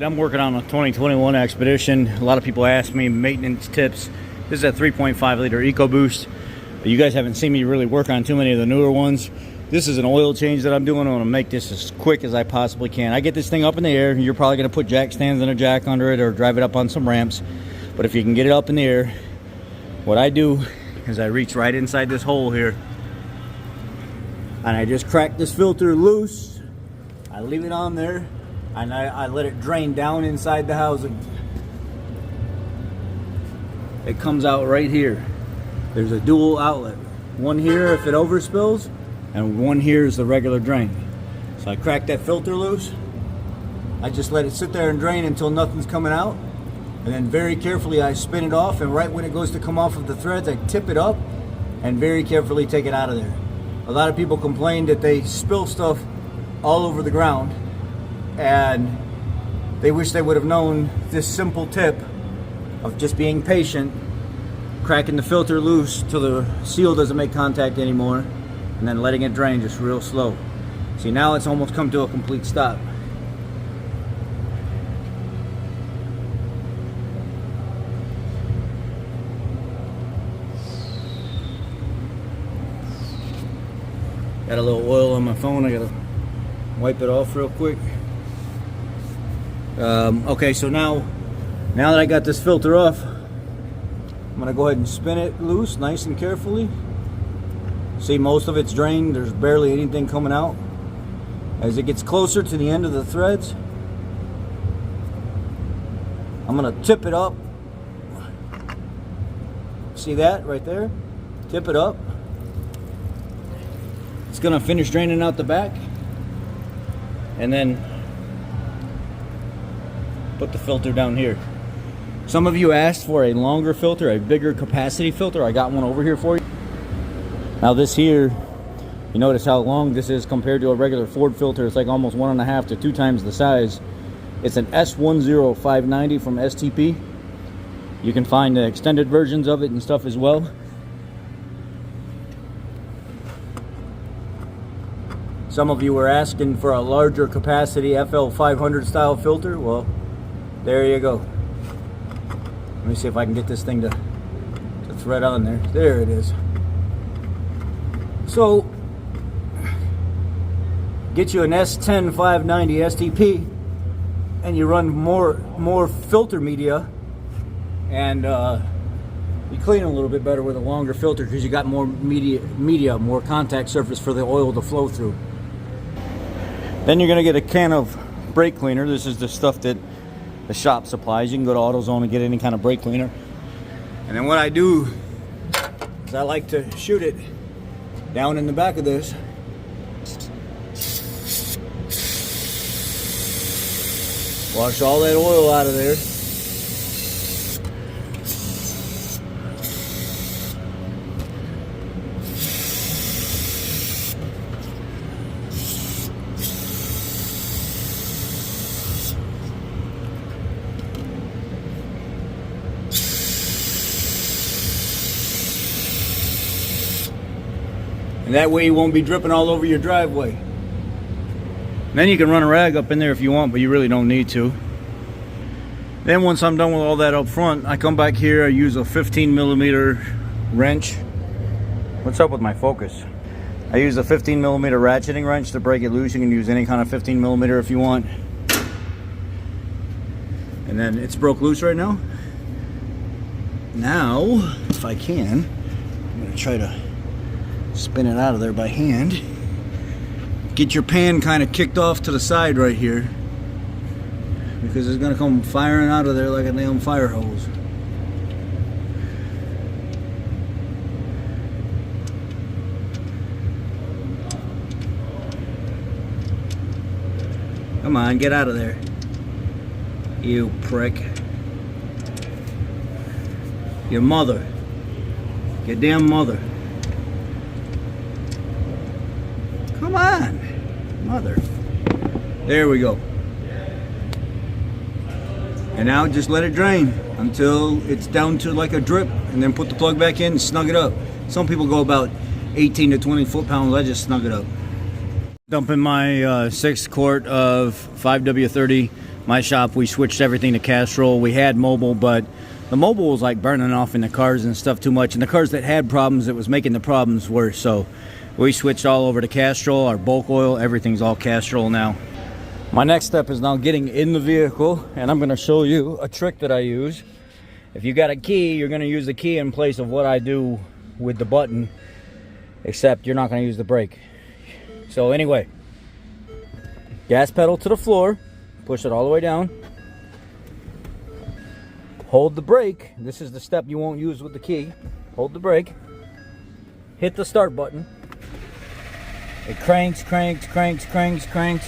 I'm working on a 2021 Expedition. A lot of people ask me maintenance tips. This is a 3.5 liter EcoBoost. You guys haven't seen me really work on too many of the newer ones. This is an oil change that I'm doing. I'm going to make this as quick as I possibly can. I get this thing up in the air. You're probably going to put jack stands and a jack under it or drive it up on some ramps. But if you can get it up in the air, what I do is I reach right inside this hole here and I just crack this filter loose. I leave it on there and I let it drain down inside the housing. It comes out right here. There's a dual outlet. One here if it overspills, and one here is the regular drain. So I crack that filter loose. I just let it sit there and drain until nothing's coming out. And then very carefully I spin it off, and right when it goes to come off of the threads, I tip it up and very carefully take it out of there. A lot of people complain that they spill stuff all over the ground, and they wish they would have known this simple tip of just being patient, cracking the filter loose till the seal doesn't make contact anymore, and then letting it drain just real slow. See, now it's almost come to a complete stop. Got a little oil on my phone. I gotta wipe it off real quick. Okay, so now that I got this filter off, I'm gonna go ahead and spin it loose nice and carefully. See, most of it's drained. There's barely anything coming out. As it gets closer to the end of the threads, I'm gonna tip it up. See that right there? Tip it up. It's gonna finish draining out the back, and then put the filter down here. Some of you asked for a longer filter, a bigger capacity filter. I got one over here for you. Now this here, you notice how long this is compared to a regular Ford filter. It's like almost 1.5 to 2 times the size. It's an S10590 from STP. You can find the extended versions of it and stuff as well. Some of you were asking for a larger capacity FL500 style filter. Well, there you go. Let me see if I can get this thing to thread on there. There it is. So, get you an S10590 STP, and you run more filter media, and you clean a little bit better with a longer filter because you got more media, more contact surface for the oil to flow through. Then you're going to get a can of brake cleaner. This is the stuff that the shop supplies. You can go to AutoZone and get any kind of brake cleaner. And then what I do is I like to shoot it down in the back of this. Wash all that oil out of there. And that way you won't be dripping all over your driveway. Then you can run a rag up in there if you want, but you really don't need to. Then once I'm done with all that up front, I come back here, I use a 15mm wrench. What's up with my focus? I use a 15mm ratcheting wrench to break it loose. You can use any kind of 15mm if you want. And then it's broke loose right now. Now, if I can, I'm gonna try to spin it out of there by hand. Get your pan kind of kicked off to the side right here, because it's going to come firing out of there like a damn fire hose. Come on, get out of there, you prick. Your mother. Your damn mother. Come on, mother. There we go. And now just let it drain until it's down to like a drip, and then put the plug back in and snug it up. Some people go about 18 to 20 foot-pounds. I just snug it up. Dumping my 6 quart of 5W30 my shop, we switched everything to Castrol. We had mobile, but the mobile was like burning off in the cars and stuff too much. And the cars that had problems, it was making the problems worse. So we switched all over to Castrol. Our bulk oil, everything's all Castrol now. My next step is now getting in the vehicle, and I'm going to show you a trick that I use. If you got a key, you're going to use the key in place of what I do with the button, except you're not going to use the brake. So anyway, gas pedal to the floor, push it all the way down, hold the brake. This is the step you won't use with the key. Hold the brake, hit the start button. It cranks, cranks, cranks, cranks, cranks.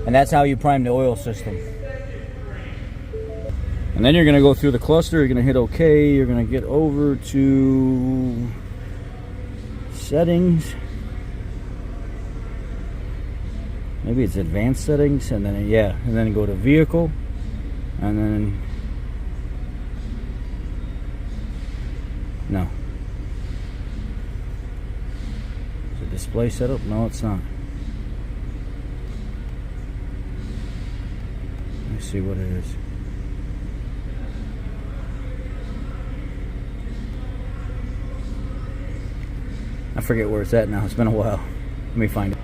And that's how you prime the oil system. And then you're going to go through the cluster, you're going to hit OK, you're going to get over to settings. Maybe it's advanced settings, and then yeah, and then go to vehicle, and then no. Is it display setup? No, it's not. Let's see what it is. I forget where it's at now. It's been a while. Let me find it.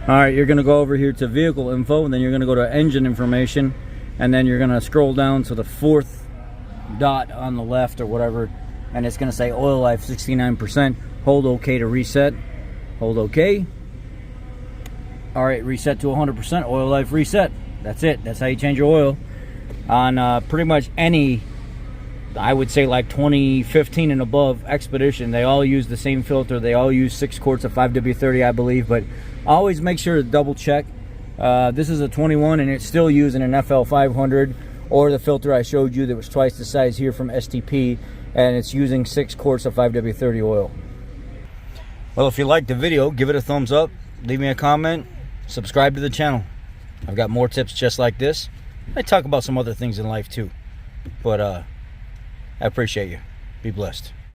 Alright, you're going to go over here to vehicle info, and then you're going to go to engine information, and then you're going to scroll down to the fourth dot on the left or whatever, and it's going to say oil life 69%. Hold OK to reset. Hold OK. Alright, reset to 100%. Oil life reset. That's it. That's how you change your oil. On pretty much any, I would say like 2015 and above Expedition, they all use the same filter. They all use 6 quarts of 5W30, I believe, but always make sure to double check. This is a 21 and it's still using an FL500 or the filter I showed you that was twice the size here from STP, and it's using 6 quarts of 5W30 oil. Well, if you liked the video, give it a thumbs up, leave me a comment, subscribe to the channel. I've got more tips just like this. I talk about some other things in life too, but I appreciate you. Be blessed.